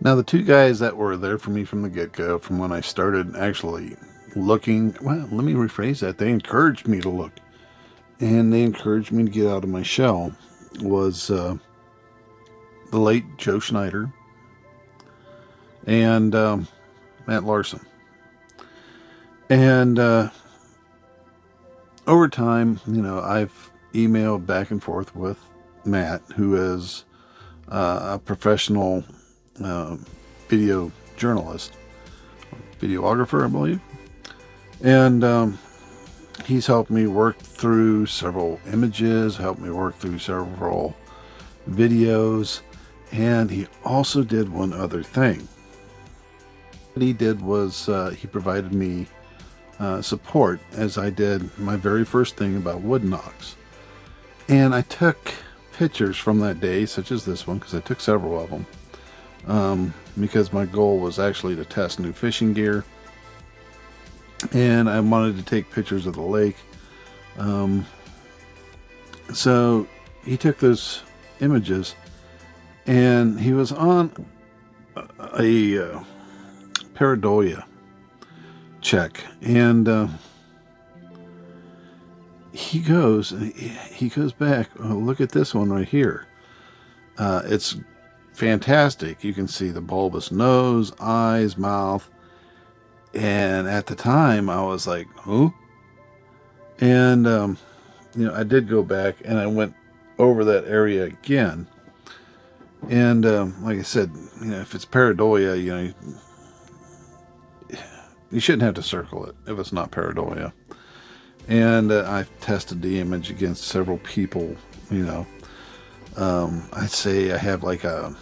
Now, the two guys that were there for me from the get-go, from when I started actually looking, well, let me rephrase that. They encouraged me to look, and they encouraged me to get out of my shell, was the late Joe Schneider and Matt Larson. And over time, I've emailed back and forth with Matt, who is a professional video journalist, videographer, I believe. And he's helped me work through several images, helped me work through several videos, and he also did one other thing. What he did was he provided me support as I did my very first thing about wood knocks. And I took pictures from that day, such as this one, because I took several of them, because my goal was actually to test new fishing gear, and I wanted to take pictures of the lake. So he took those images, and he was on a pareidolia check, and he goes back. Oh, look at this one right here. It's fantastic. You can see the bulbous nose, eyes, mouth, and at the time I was like, "Who?" And I did go back and I went over that area again. And like I said, if it's pareidolia, you shouldn't have to circle it if it's not pareidolia. And I've tested the image against several people. I'd say I have like a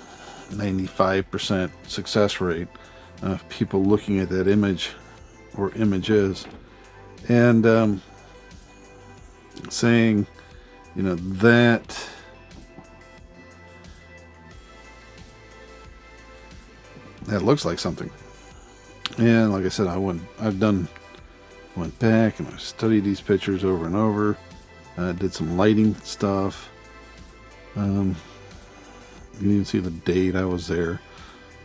95% success rate of people looking at that image or images and saying, that looks like something. And like I said, went back and I studied these pictures over and over. Did some lighting stuff. You can even see the date I was there.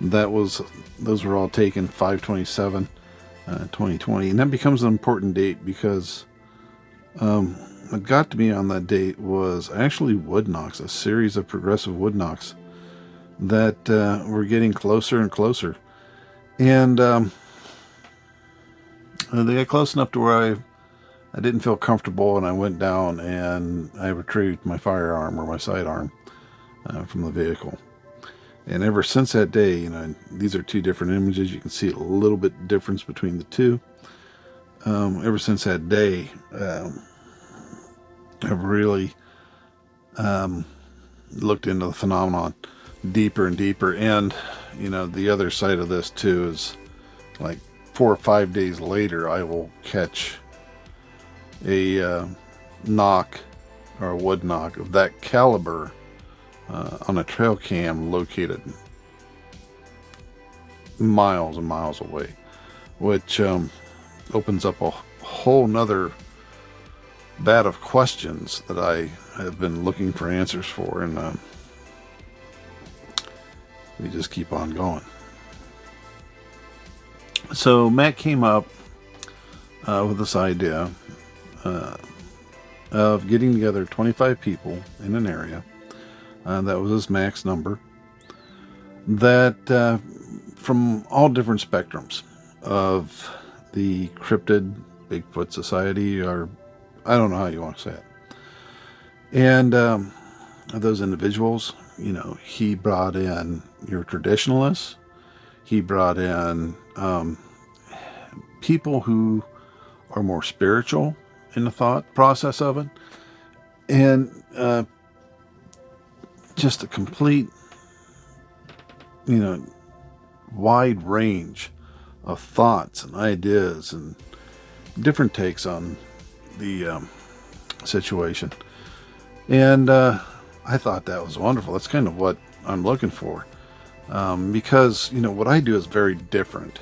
Those were all taken 5/27, 2020, and that becomes an important date because what got to me on that date was actually wood knocks, a series of progressive wood knocks that were getting closer and closer, and they got close enough to where I didn't feel comfortable, and I went down and I retrieved my firearm or my sidearm from the vehicle. And ever since that day, these are two different images. You can see a little bit difference between the two. Ever since that day, I've really looked into the phenomenon deeper and deeper. And, the other side of this too is like 4 or 5 days later, I will catch a knock or a wood knock of that caliber on a trail cam located miles and miles away, which opens up a whole nother vat of questions that I have been looking for answers for, and we just keep on going. So Matt came up with this idea of getting together 25 people in an area. That was his max number. That from all different spectrums of the cryptid Bigfoot Society, or I don't know how you want to say it. And those individuals, he brought in your traditionalists. He brought in people who are more spiritual in the thought process of it. And just a complete, wide range of thoughts and ideas and different takes on the situation. And I thought that was wonderful. That's kind of what I'm looking for. Because, what I do is very different,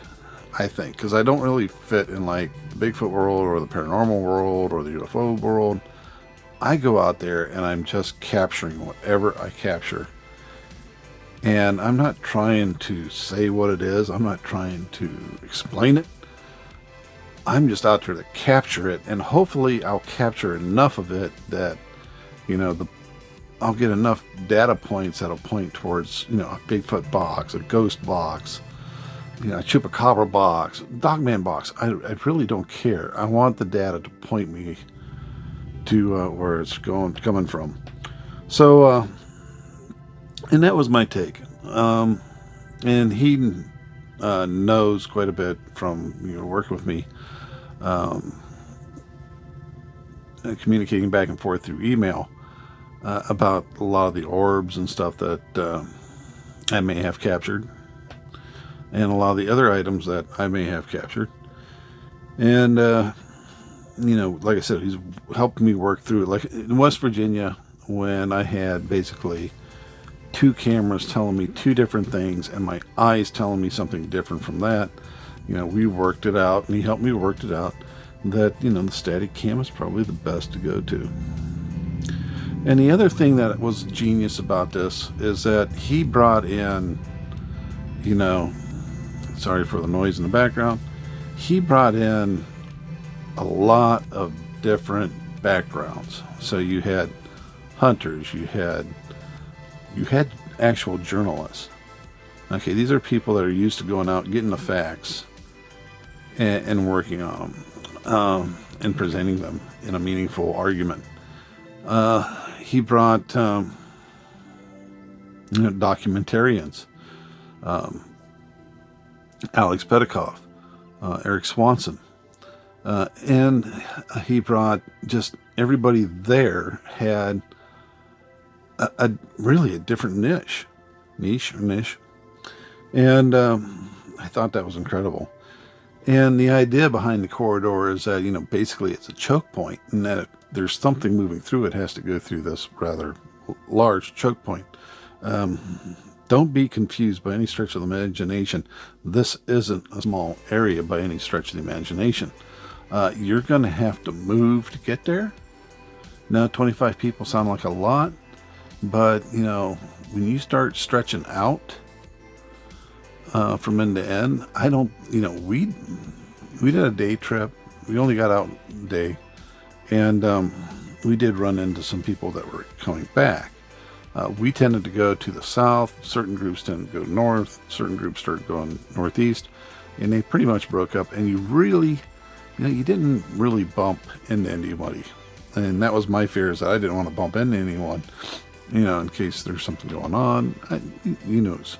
I think, because I don't really fit in like the Bigfoot world or the paranormal world or the UFO world. I go out there and I'm just capturing whatever I capture. And I'm not trying to say what it is. I'm not trying to explain it. I'm just out there to capture it, and hopefully I'll capture enough of it that, I'll get enough data points that'll point towards, a Bigfoot box, a ghost box, a chupacabra box, dogman box. I really don't care. I want the data to point me to where it's coming from. So, and that was my take. And he knows quite a bit from working with me, communicating back and forth through email about a lot of the orbs and stuff that I may have captured, and a lot of the other items that I may have captured. And like I said, he's helped me work through it. Like in West Virginia, when I had basically two cameras telling me two different things and my eyes telling me something different from that, we worked it out, and he helped me work it out that, the static cam is probably the best to go to. And the other thing that was genius about this is that he brought in, sorry for the noise in the background, he brought in a lot of different backgrounds. So you had hunters, you had actual journalists. Okay, these are people that are used to going out, getting the facts, and working on them, and presenting them in a meaningful argument. He brought documentarians, Alex Petikoff, Eric Swanson, and he brought just everybody there had a really a different niche, and I thought that was incredible. And the idea behind the corridor is that basically it's a choke point, and that if there's something moving through, it has to go through this rather large choke point. Don't be confused by any stretch of the imagination. This isn't a small area by any stretch of the imagination. You're going to have to move to get there. Now, 25 people sound like a lot, but when you start stretching out from end to end, we did a day trip. We only got out a day, and we did run into some people that were coming back. We tended to go to the south. Certain groups tended to go north. Certain groups started going northeast, and they pretty much broke up. And you really, you didn't really bump into anybody. And that was my fear, is that I didn't want to bump into anyone, in case there's something going on. Who knows?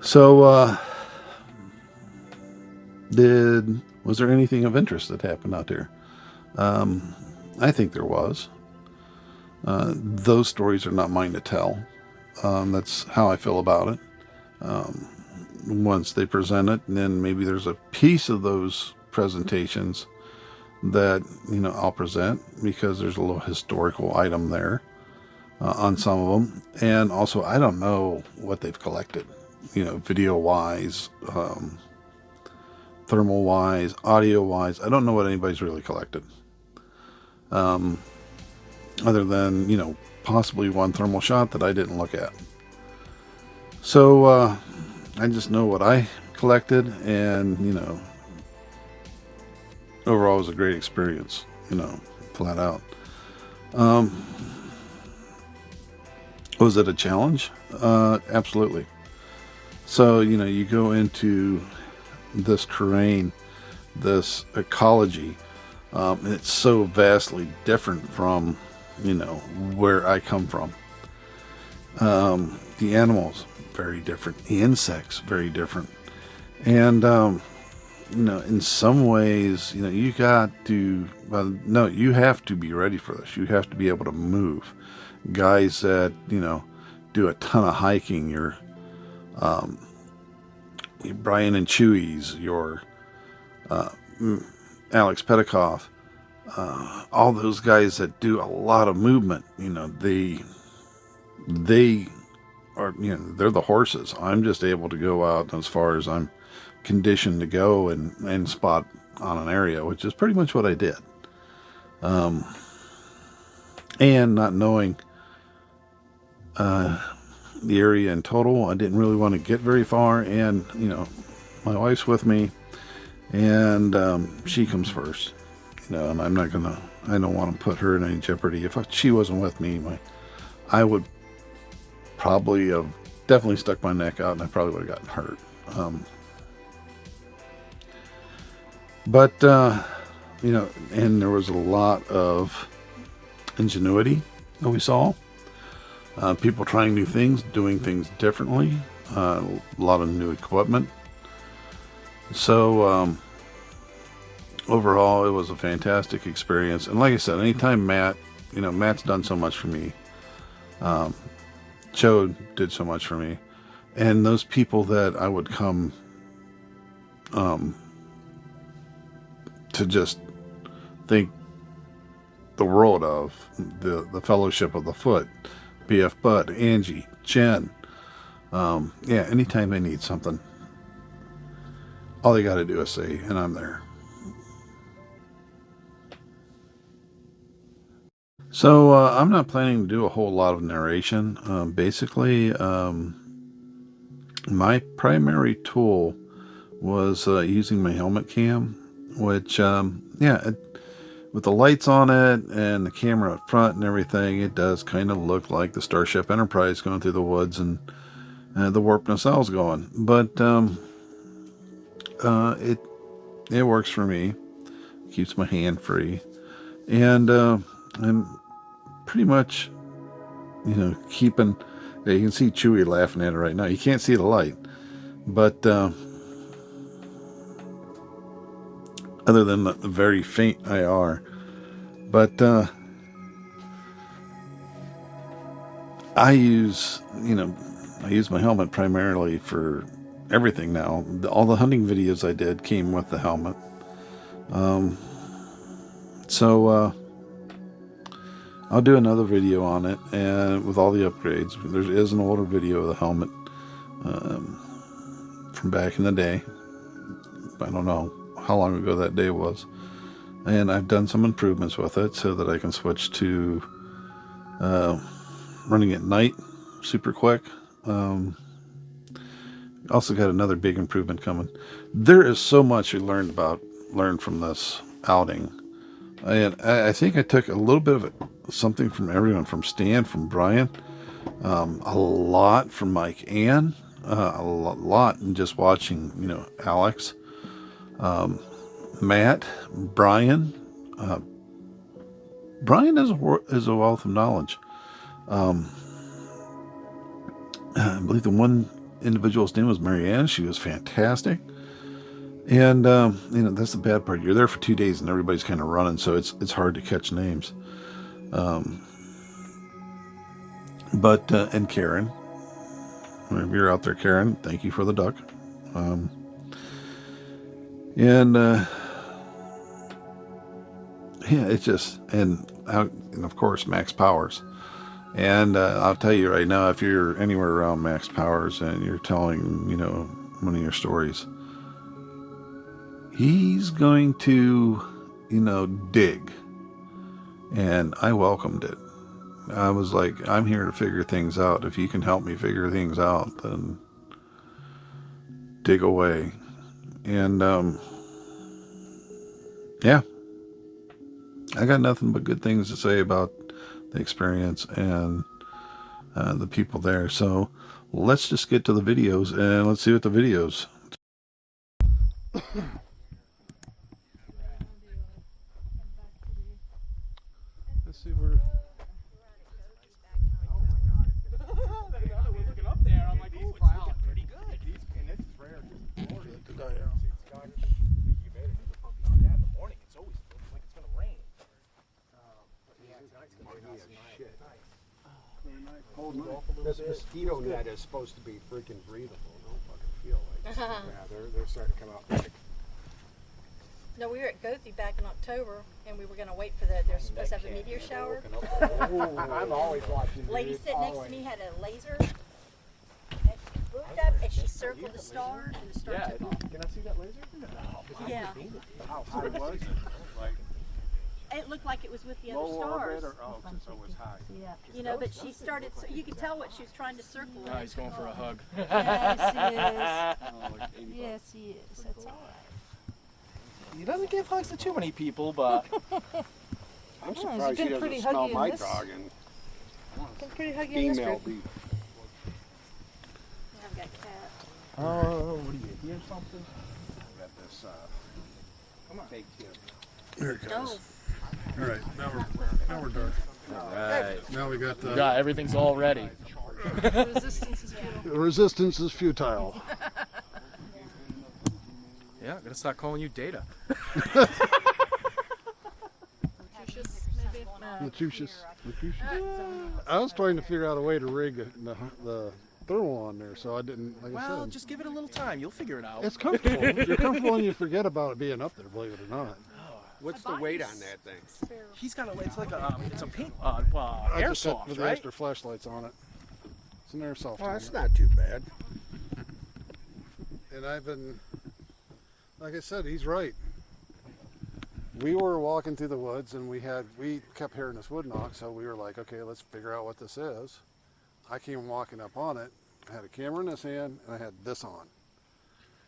So, was there anything of interest that happened out there? I think there was. Those stories are not mine to tell. That's how I feel about it. Once they present it, and then maybe there's a piece of those presentations that I'll present, because there's a little historical item there on some of them. And also, I don't know what they've collected, video wise, thermal wise, audio wise. I don't know what anybody's really collected, other than possibly one thermal shot that I didn't look at. So I just know what I collected, and overall it was a great experience, flat out. Was it a challenge? Absolutely. So, you go into this terrain, this ecology, and it's so vastly different from, where I come from. The animals, very different. The insects, very different. And, in some ways, you have to be ready for this. You have to be able to move. Guys that, do a ton of hiking, your Brian and Chewy's, your Alex Petikoff, all those guys that do a lot of movement, they are, they're the horses. I'm just able to go out as far as I'm conditioned to go and spot on an area, which is pretty much what I did. And not knowing, the area in total. I didn't really want to get very far, and my wife's with me, and she comes first. And I don't want to put her in any jeopardy. If she wasn't with me, I would probably have definitely stuck my neck out, and I probably would have gotten hurt. But and there was a lot of ingenuity that we saw. People trying new things, doing things differently. A lot of new equipment. So overall, it was a fantastic experience. And like I said, anytime Matt's done so much for me. Joe did so much for me. And those people that I would come to just think the world of, the Fellowship of the Foot, BF Bud, Angie, Jen. Anytime they need something, all they got to do is say, and I'm there. So I'm not planning to do a whole lot of narration. Basically, my primary tool was using my helmet cam, which, with the lights on it and the camera up front and everything, it does kind of look like the Starship Enterprise going through the woods and the warp nacelles going. But it works for me. Keeps my hand free. And I'm pretty much, keeping... You can see Chewie laughing at it right now. You can't see the light. But other than the very faint IR. But I use my helmet primarily for everything now. All the hunting videos I did came with the helmet. So I'll do another video on it, and with all the upgrades. There is an older video of the helmet from back in the day. I don't know how long ago that day was. And I've done some improvements with it so that I can switch to running at night super quick. Also got another big improvement coming. There is so much you learned from this outing. And I think I took a little bit of something from everyone, from Stan, from Brian, a lot from Mike, and a lot in just watching, Alex, Matt, Brian. Brian is a wealth of knowledge. I believe the one individual's name was Marianne. She was fantastic. And that's the bad part. You're there for 2 days and everybody's kind of running, so it's hard to catch names. But and Karen, if you're out there, Karen, thank you for the duck. It's just, and of course Max Powers. And I'll tell you right now, if you're anywhere around Max Powers and you're telling one of your stories, he's going to dig. And I welcomed it. I was like, I'm here to figure things out. If you can help me figure things out, then dig away. And I got nothing but good things to say about the experience and the people there. So let's just get to the videos and let's see what the videos. Let's see where. This mosquito net is supposed to be freaking breathable. Don't fucking feel like it. Yeah, they're starting to come out thick. No, we were at Gothi back in October, and we were going to wait for they're supposed to have a meteor shower. I'm always watching. Lady sitting next to me had a laser, and she looked up and she circled the star, and the star took off. Can I see that laser? No. Yeah. How high was it? it looked like it was with the other Low stars. orbit or so it was high. Yeah. You know, but she started. You could tell what she was trying to circle. Oh, he's going for a hug. Yes, he is. Yes, he is. That's all right. He doesn't give hugs to too many people, but I'm he's surprised she been pretty doesn't smell huggy in my this- dog and Been pretty huggy in this female group. beef. I've got cats. oh, what do you hear something? I got this fake tip. Here it No. goes. All right, now we're done. Right. Now we got the Yeah, everything's all ready. Resistance is futile. resistance is futile. Yeah, I'm gonna start calling you Data. Lucius. I was trying to figure out a way to rig the thermal on there, so I didn't. Like I Well, said, just give it a little time. You'll figure it out. it's comfortable. You're comfortable and you forget about it being up there, believe it or not. What's the weight on that thing? He's got a. It's like it's a paint. I just had airsoft, with the right? extra flashlights on it. It's an airsoft. Oh, that's helmet. not too bad. And I've been, like I said, he's right. We were walking through the woods and we kept hearing this wood knock, so we were like, okay, let's figure out what this is. I came walking up on it, I had a camera in this hand, and I had this on.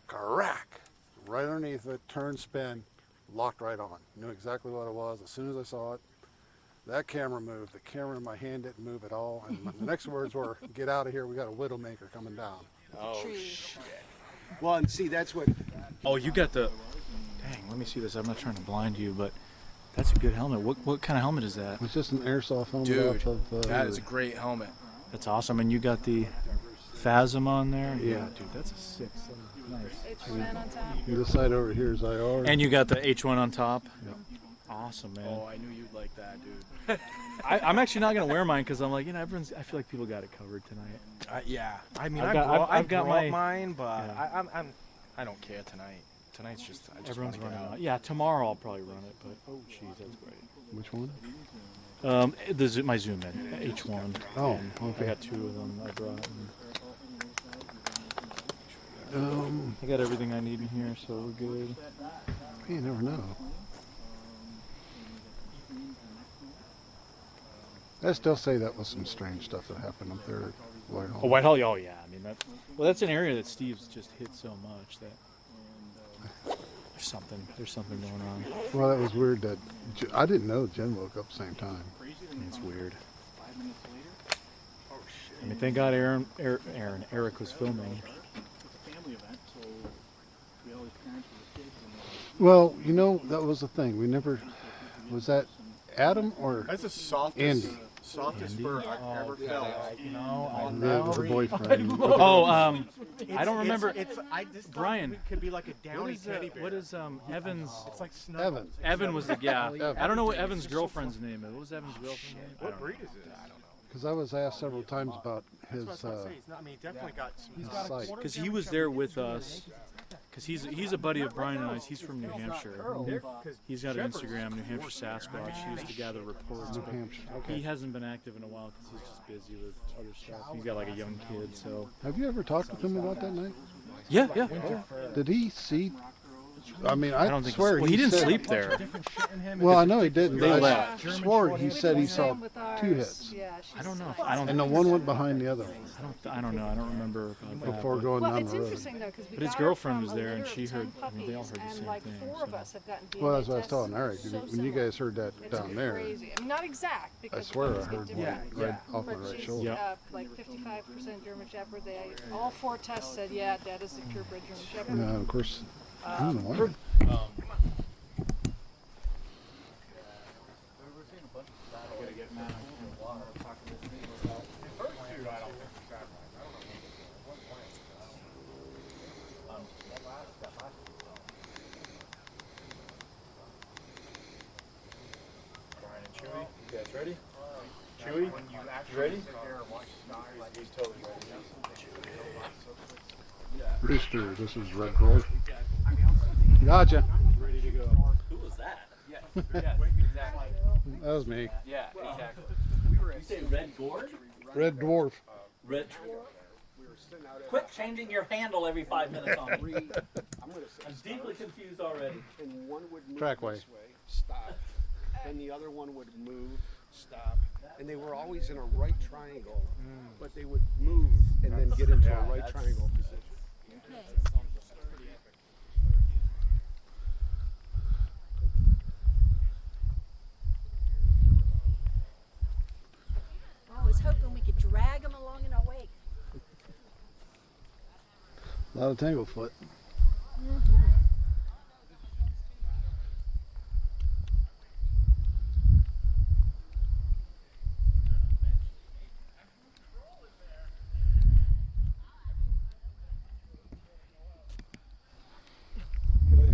Crack! Right underneath it, turn, spin, locked right on. Knew exactly what it was. As soon as I saw it, that camera moved. The camera in my hand didn't move at all. And the next words were, get out of here, we got a widowmaker coming down. Oh Tree. shit. Well, and see, that's what. Oh, you got the. Dang, let me see this. I'm not trying to blind you, but that's a good helmet. What kind of helmet is that? It's just an airsoft helmet Dude, off of... that is a great helmet. That's awesome. And you got the Phasm on there? Yeah. Dude, that's a sick. Nice. H1 on top. This side over here is IR. And you got the H1 on top? Yep. Awesome, man. Oh, I knew you'd like that, dude. I'm actually not going to wear mine because I'm like, I feel like people got it covered tonight. Yeah. I mean, I've got my mine, but yeah. I don't care tonight. Tonight's just I just Everyone's want to get running out. out. Yeah, tomorrow I'll probably run it, but oh, jeez, that's great. Which one? My Zoom in H1. Oh, and okay. I got 2 of them I brought. I got everything I need in here, so we're good. You never know. I still say that was some strange stuff that happened up there at Whitehall. Oh, Whitehall. Oh, yeah. I mean that's an area that Steve's just hit so much that there's something going on. Well, that was weird that I didn't know Jen woke up at the same time. It's weird. I mean, thank God Eric was filming. Well, you know, that was the thing. We never, was that Adam or That's the softest, Andy? softest fur I've ever felt. The boyfriend? Oh, I don't remember. This Brian. could be like a downy teddy bear. What is Evans? It's like Snuggles. Evan. Evan was the Evan. I don't know what Evan's girlfriend's name is. What was Evan's girlfriend's name? What breed is it? I don't know. Because I was asked several times about his That's what I was gonna say. He's not, I mean, he definitely got some. his site. Because he was there with us. Because he's a buddy of Brian and I's. He's from New Hampshire. He's got an Instagram, New Hampshire Sasquatch. He used to gather reports. New But Hampshire. he hasn't been active in a while because he's just busy with other stuff. He's got like a young kid, so. Have you ever talked with him about that night? Yeah. Did he see? I mean, I I don't think swear well, he didn't said, sleep there. Well, I know he didn't. They but I left. swore he said he saw Same with ours. 2 hits. Yeah, I don't know. I don't. And the one went behind the other one I don't know. I don't remember about that. before but- going Well, down it's the road. interesting though because we But his got girlfriend from was a there, and litter of she 10 heard- I mean, they all heard the puppies, same and like thing, 4 of so. us have gotten DNA Well, that's what I was tests. telling Eric. So When you similar. guys heard that It's down there, crazy. I mean, not exact because I swear I the puppies heard get one different. right off my But right she's shoulder. Yeah. like 55% German Shepherd. All 4 tests said, yeah, that is a purebred German Shepherd. And of course, I don't know why. Brian and Chewy, you guys ready? Chewy, you ready? He's totally ready. Rooster, this is Red Dwarf. Gotcha. Ready to go. Who was that? Yeah, exactly. That was me. yeah, exactly. You say red gourd? Red Dwarf. Red. Quit changing your handle every 5 minutes on me. I'm deeply confused already. And one would move Trackway. this way, stop. then the other one would move, stop, and they were always in a right triangle, but they would move and then get into a right triangle position. Okay. I was hoping we could drag them along in our wake. A lot of tanglefoot.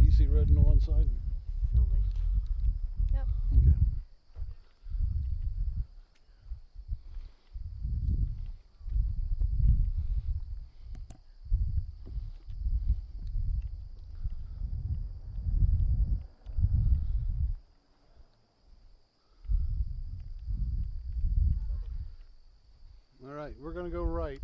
You see red on the one side? Only. Yep. Okay. All right, we're going to go right.